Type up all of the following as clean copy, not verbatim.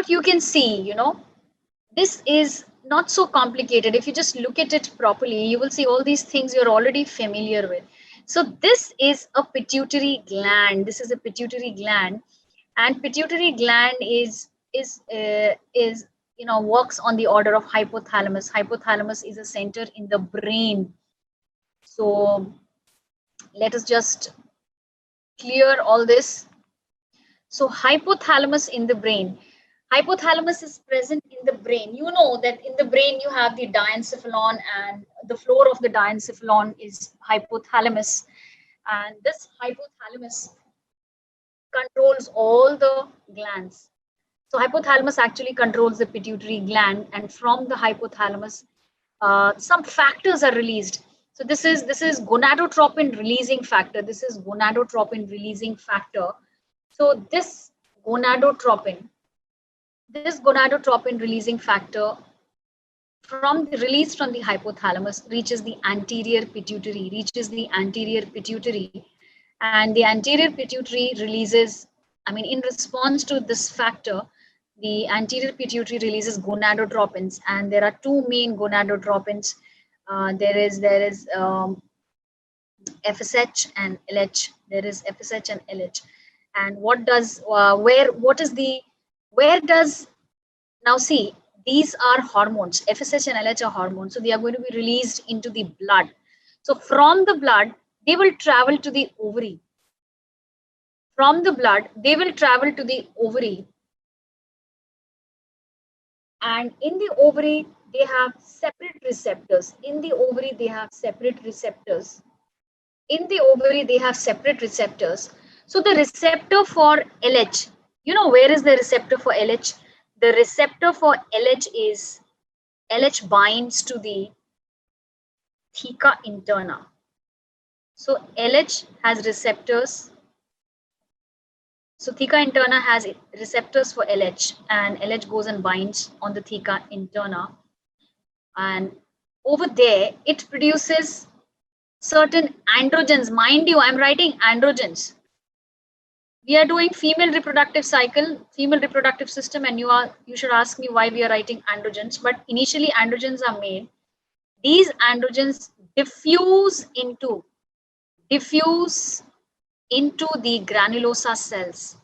what you can see, this is not so complicated. If you just look at it properly, you will see all these things you're already familiar with. So this is a pituitary gland. This is a pituitary gland, and pituitary gland is works on the order of hypothalamus. Hypothalamus is a center in the brain. So let us just clear all this. So hypothalamus in the brain. Hypothalamus is present in the brain. You know that in the brain you have the diencephalon, and the floor of the diencephalon is hypothalamus. And this hypothalamus controls all the glands. So hypothalamus actually controls the pituitary gland, and from the hypothalamus, some factors are released. So this is gonadotropin releasing factor. This is gonadotropin releasing factor. So this gonadotropin releasing factor released from the hypothalamus reaches the anterior pituitary, and the anterior pituitary releases, in response to this factor, the anterior pituitary releases gonadotropins, and there are two main gonadotropins. There is FSH and LH. There is FSH and LH. And what does where does, now see, these are hormones. FSH and LH are hormones, so they are going to be released into the blood. So from the blood they will travel to the ovary. From the blood they will travel to the ovary, and in the ovary they have separate receptors. In the ovary they have separate receptors. So the receptor for LH, where is the receptor for LH? The receptor for LH is, LH binds to the theca interna. So LH has receptors. So theca interna has receptors for LH, and LH goes and binds on the theca interna. And over there, it produces certain androgens. Mind you, I'm writing androgens. We are doing female reproductive cycle, female reproductive system, and you should ask me why we are writing androgens. But initially androgens are made. These androgens diffuse into the granulosa cells.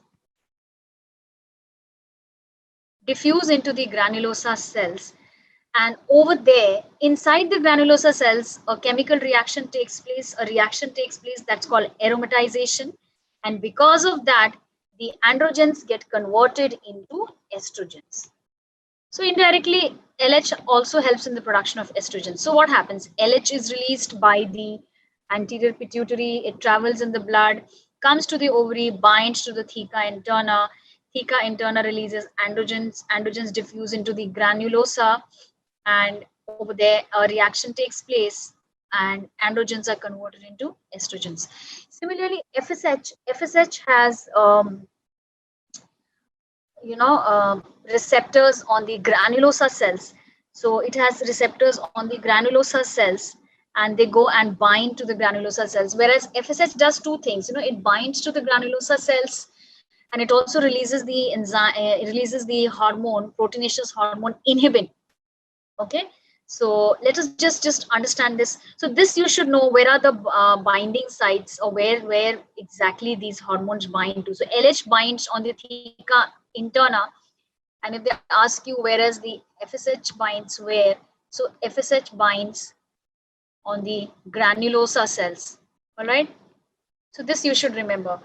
And over there, inside the granulosa cells, a chemical reaction takes place. That's called aromatization. And because of that, the androgens get converted into estrogens. So indirectly, LH also helps in the production of estrogen. So what happens? LH is released by the anterior pituitary. It travels in the blood, comes to the ovary, binds to the theca interna. Theca interna releases androgens. Androgens diffuse into the granulosa, and over there a reaction takes place, and androgens are converted into estrogens. Similarly, FSH has receptors on the granulosa cells. So it has receptors on the granulosa cells, and they go and bind to the granulosa cells. Whereas FSH does two things. It binds to the granulosa cells, and it also releases the enzyme. It releases the hormone, proteinaceous hormone inhibin. Okay. So let us just understand this. So this you should know, where are the binding sites, or where exactly these hormones bind to. So LH binds on the theca interna, and if they ask you where is the FSH binds where, so FSH binds on the granulosa cells. All right. So this you should remember.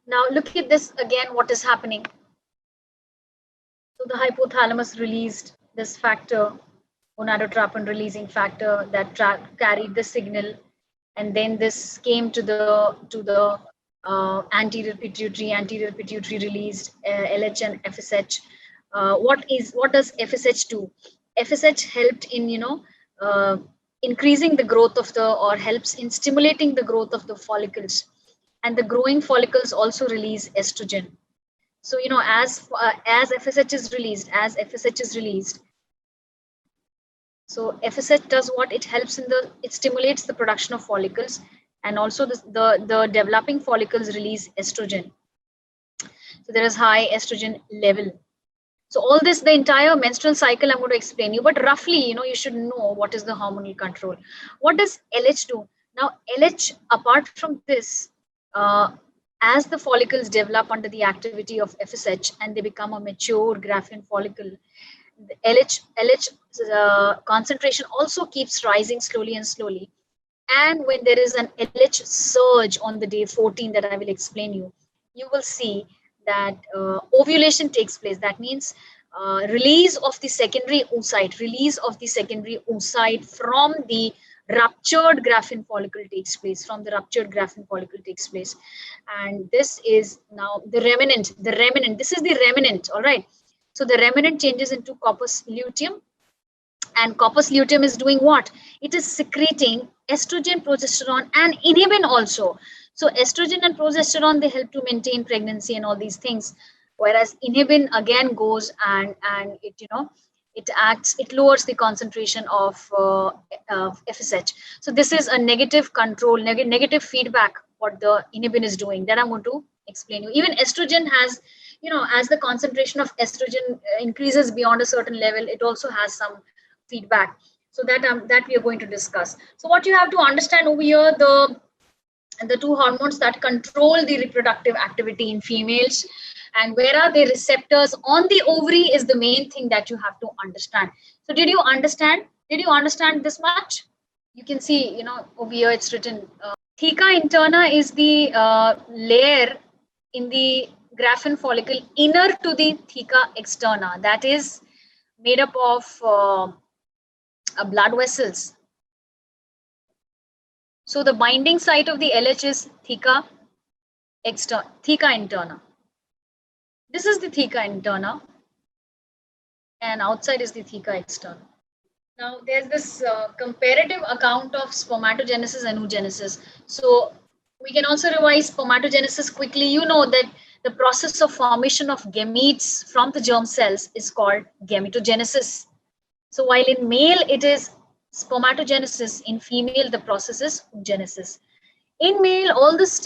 Now look at this again. What is happening? So the hypothalamus released this factor, gonadotropin releasing factor, that carried the signal, and then this came to the anterior pituitary released LH and FSH. What does FSH do? FSH helped in increasing the growth of helps in stimulating the growth of the follicles, and the growing follicles also release estrogen. So as FSH is released, so FSH does what? It helps it stimulates the production of follicles, and also the developing follicles release estrogen. So there is high estrogen level. So all this, the entire menstrual cycle, I'm going to explain you, but roughly, you should know what is the hormonal control. What does LH do? Now, LH, apart from this, as the follicles develop under the activity of FSH and they become a mature Graafian follicle, the LH concentration also keeps rising slowly and slowly. And when there is an LH surge on the day 14 that I will explain you, you will see that ovulation takes place. That means release of the secondary oocyte from the ruptured Graafian follicle takes place, and this is now the remnant, this is the remnant, all right. So the remnant changes into corpus luteum, and corpus luteum is doing what? It is secreting estrogen, progesterone, and inhibin also. So estrogen and progesterone, they help to maintain pregnancy and all these things, whereas inhibin again goes and it lowers the concentration of FSH. So this is a negative control, negative feedback what the inhibin is doing, that I'm going to explain you. Even estrogen has, as the concentration of estrogen increases beyond a certain level, it also has some feedback. So that we are going to discuss. So what you have to understand over here, the two hormones that control the reproductive activity in females, and where are the receptors on the ovary is the main thing that you have to understand. So did you understand this much? You can see, over here it's written, theca interna is the layer in the Graafian follicle inner to the theca externa, that is made up of blood vessels. So the binding site of the LH is theca interna. This is the theca interna, and outside is the theca externa. Now there's this comparative account of spermatogenesis and oogenesis. So we can also revise spermatogenesis quickly. You know that the process of formation of gametes from the germ cells is called gametogenesis. So while in male it is spermatogenesis, in female the process is oogenesis. In male, all this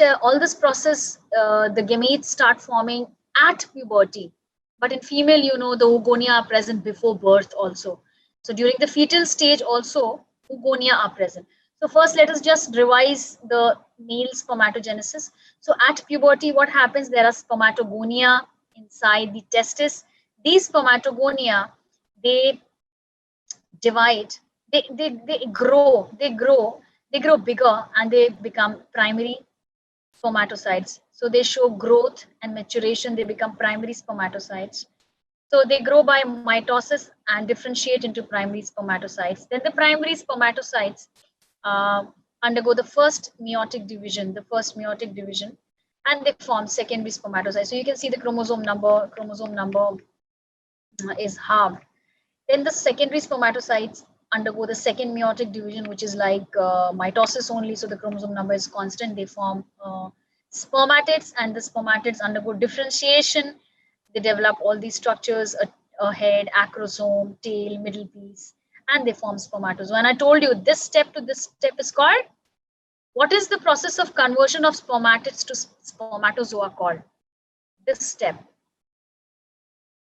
process, the gametes start forming at puberty, but in female, the oogonia are present before birth also. So during the fetal stage also, oogonia are present. So first, let us just revise the male spermatogenesis. So at puberty, what happens? There are spermatogonia inside the testis. These spermatogonia, they divide, they grow bigger, and they become primary spermatocytes. So they show growth and maturation, they become primary spermatocytes. So they grow by mitosis and differentiate into primary spermatocytes. Then the primary spermatocytes undergo the first meiotic division, and they form secondary spermatocytes. So you can see the chromosome number is halved. Then the secondary spermatocytes undergo the second meiotic division, which is like mitosis only. So the chromosome number is constant. They form spermatids, and the spermatids undergo differentiation. They develop all these structures: a head, acrosome, tail, middle piece, and they form spermatozoa. And I told you this step to this step is called, what is the process of conversion of spermatids to spermatozoa called? This step.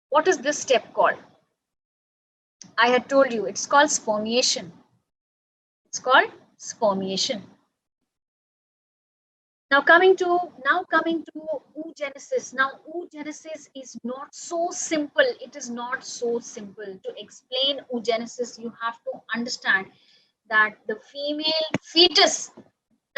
What is this step called? I had told you it's called spermiation. It's called spermiation. Now coming to oogenesis. Now oogenesis is not so simple. It is not so simple. To explain oogenesis, you have to understand that the female fetus,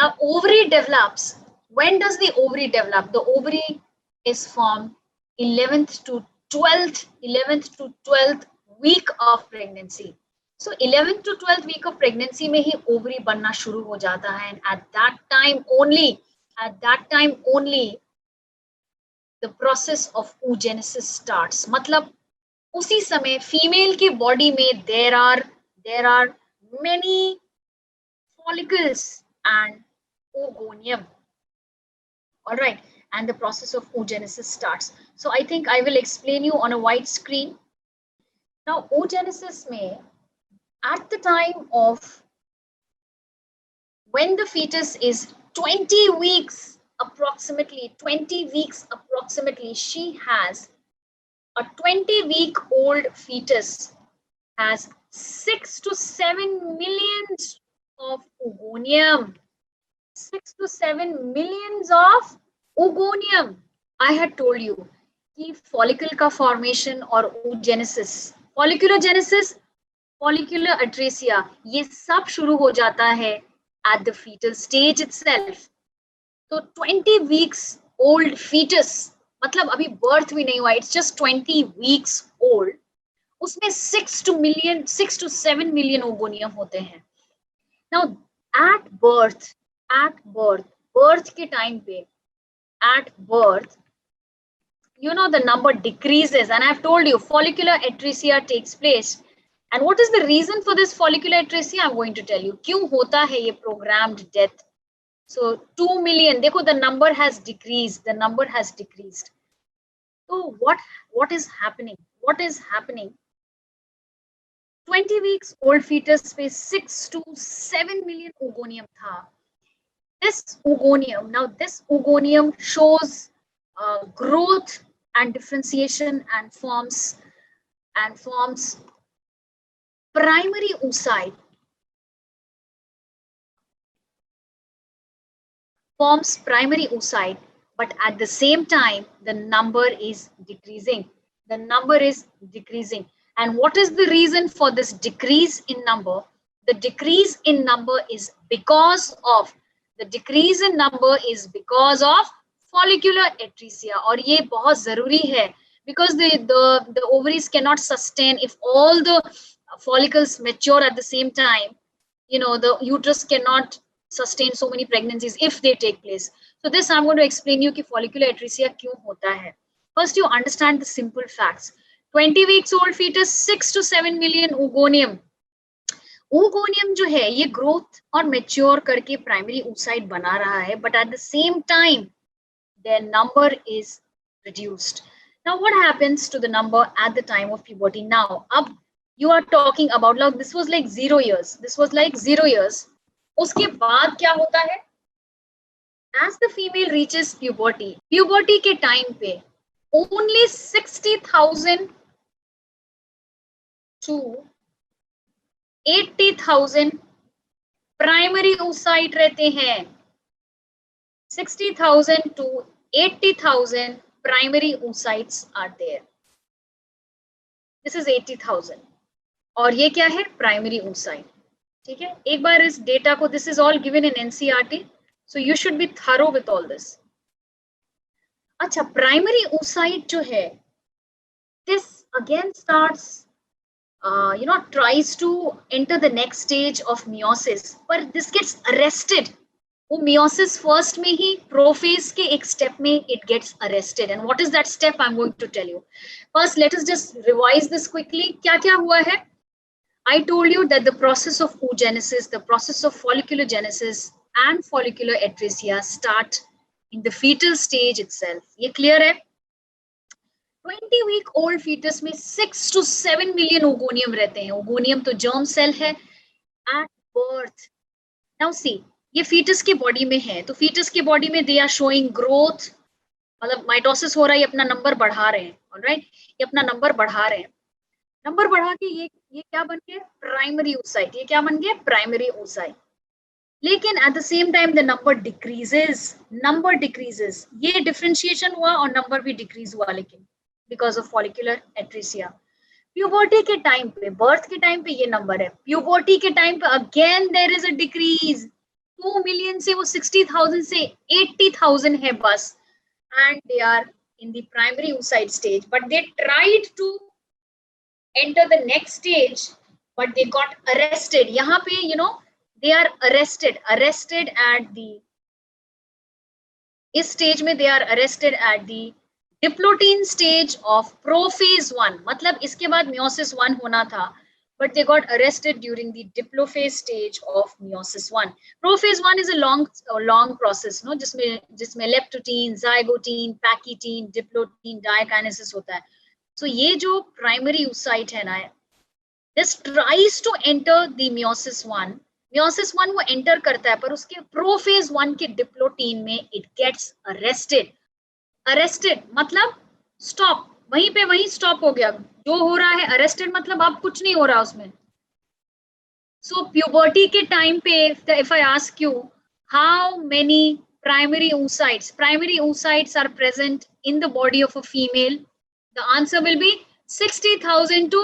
now ovary develops. When does the ovary develop? The ovary is formed 11th to 12th week of pregnancy. So 11th to 12th week of pregnancy में ही ovary बनना शुरू हो जाता है, and at that time only the process of oogenesis starts. मतलब उसी समय female की body में there are many follicles and oogonium. All right, and the process of oogenesis starts. So I think I will explain you on a white screen. Now oogenesis may, at the time of when the fetus is 20 weeks approximately, she has A 20-week-old fetus has 6 to 7 millions of oogonium. 6 to 7 millions of oogonium. I had told you कि follicle का formation और oogenesis, folliculogenesis, follicular atresia, ये सब शुरू हो जाता है at the fetal stage itself. तो 20 weeks old fetus, मतलब अभी birth भी नहीं हुआ, it's just 20 weeks old, उसमें 6 to 7 million ओगोनियम होते हैं. Now at birth के टाइम पे, at birth, you know, the number decreases, and I've told you follicular atresia takes place. And what is the reason for this follicular atresia? I'm going to tell you. क्यों होता है ये programmed death? So 2 million, देखो, the number has decreased. So what is happening? 20 weeks old fetus पे 6 to 7 million oogonium था. This oogonium shows growth and differentiation and forms primary oocyte. But at the same time, the number is decreasing. And what is the reason for this decrease in number? The decrease in number is because of follicular atresia. और ये बहुत जरूरी है, because the ovaries cannot sustain if all the follicles mature at the same time. You know, the uterus cannot sustain so many pregnancies if they take place. So this I'm going to explain you कि follicular atresia क्यों होता है. First, you understand the simple facts. 20 weeks old fetus, 6 to 7 million oogonium. Oogonium जो है ये growth और mature करके primary oocyte बना रहा है, but at the same time their number is reduced. Now what happens to the number at the time of puberty? Now अब you are talking about, like, this was like 0 years. उसके बाद क्या होता है? As the female reaches puberty के time पे only 60,000 to 80,000 primary oocyte रहते हैं. 60,000 to 80,000 primary oocytes are there. This is 80,000 और ये क्या है? Primary oocyte. ठीक है, एक बार इस डेटा को, this is all given in NCERT, so you should be thorough with all this. अच्छा, प्राइमरी oocyte जो है, this again starts tries to enter the next stage of meiosis, but this gets arrested. वो meiosis first में ही prophase के एक step में it gets arrested. And what is that step? I'm going to tell you. First, let us just revise this quickly. क्या क्या हुआ है? I told you that the process of oogenesis, the process of folliculogenesis and follicular atresia start in the fetal stage itself. ये clear है? 20-week-old fetus में 6 to 7 million oogonium रहते हैं. Oogonium तो germ cell है. At birth, now see, ये fetus के body में है, तो fetus के body में they are showing growth, मतलब mitosis हो रहा है, ये अपना नंबर बढ़ा रहे हैं. ऑलराइट, ये अपना नंबर बढ़ा रहे हैं. नंबर बढ़ा के ये क्या बन गया? Primary oocyte. ये क्या बन गया? Primary oocyte. लेकिन at the same time the number decreases. ये differentiation हुआ और number भी decrease हुआ, लेकिन because of follicular atresia. Puberty के टाइम पे, birth के टाइम पे ये नंबर है. Puberty के टाइम पे again there is a decrease. 2 million से वो 60,000 से 80,000 है बस. And they are in the primary oocyte stage, but they tried to enter the next stage, but they got arrested. यहाँ पे they are arrested at the, इस stage में they are arrested at the diplotin stage of prophase 1. मतलब इसके बाद meiosis 1 होना था, but they got arrested during the diplophase stage of meiosis 1. Prophase 1 is a long process, no, जिसमें leptotene, zygotine, pachytene, diplotin, diakinesis होता है. So ये जो primary oocyte है ना, this tries to enter the meiosis 1. Meiosis 1 वो enter करता है, पर उसके prophase 1 के diplotin में it gets arrested. मतलब stop, वहीं पे वहीं स्टॉप हो गया, जो हो रहा है अरेस्टेड मतलब अब कुछ नहीं हो रहा उसमें। सो प्यूबर्टी के टाइम पे if I ask you how many primary oocytes are present in the body of a female, the answer will be 60,000 to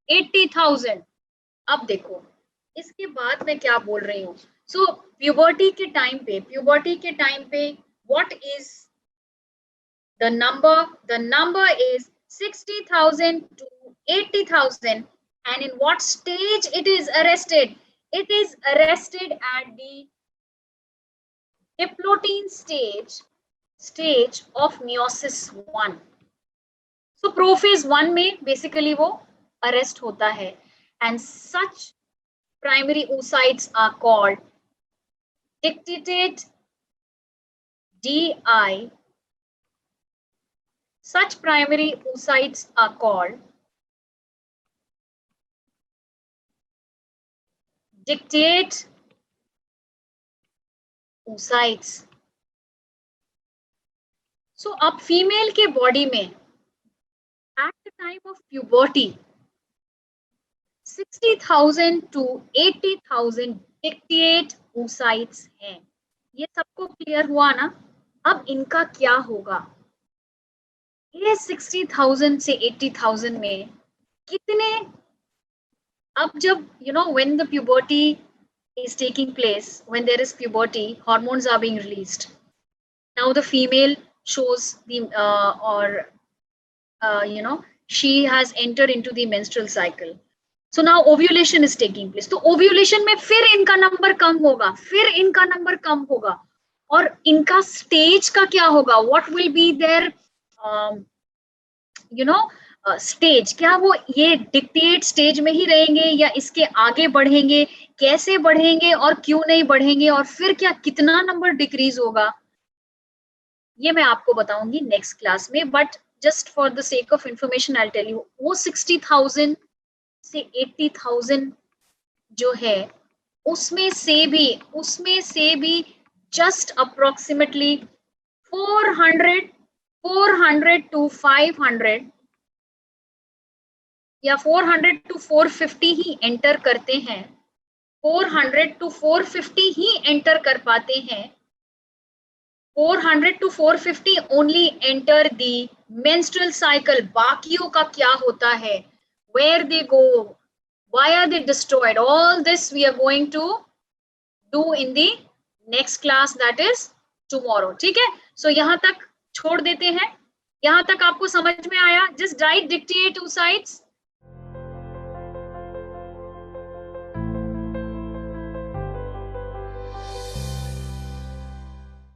80,000. अब देखो इसके बाद मैं क्या बोल रही हूँ। सो प्यूबर्टी के टाइम पे what is the number is 60,000 to 80,000. And in what stage it is arrested? It is arrested at the diplotin stage of meiosis 1. So prophase 1 में basically वो arrest होता है, and such primary oocytes are called dictated DI. Such primary oocytes are called dictate oocytes. So अब female के body में at the time of puberty 60,000 to 80,000 dictate oocytes हैं। ये सबको क्लियर हुआ ना? अब इनका क्या होगा? ये 60,000 से 80,000 में कितने, अब जब when the puberty is taking place, when there is puberty, hormones are being released. Now the female shows the she has entered into the menstrual cycle. So now ovulation is taking place. तो ovulation में फिर इनका number कम होगा, और इनका stage का क्या होगा? What will be their stage? क्या वो ये डिक्टेट स्टेज में ही रहेंगे या इसके आगे बढ़ेंगे? कैसे बढ़ेंगे और क्यों नहीं बढ़ेंगे, और फिर क्या कितना नंबर डिक्रीज होगा, ये मैं आपको बताऊंगी नेक्स्ट क्लास में। But just for the sake of information I tell you, वो 60,000 से 80,000 जो है उसमें से भी जस्ट अप्रोक्सीमेटली 400 to 500 या 400 to 450 ही एंटर करते हैं, 400 to 450 ही एंटर कर पाते हैं। 400 to 450 only enter the menstrual cycle. बाकियों का क्या होता है? Where they go? Why are they destroyed? All this we are going to do in the next class, that is tomorrow. ठीक है? So यहाँ तक छोड़ देते हैं। यहाँ तक आपको समझ में आया? Just write dictate oocytes.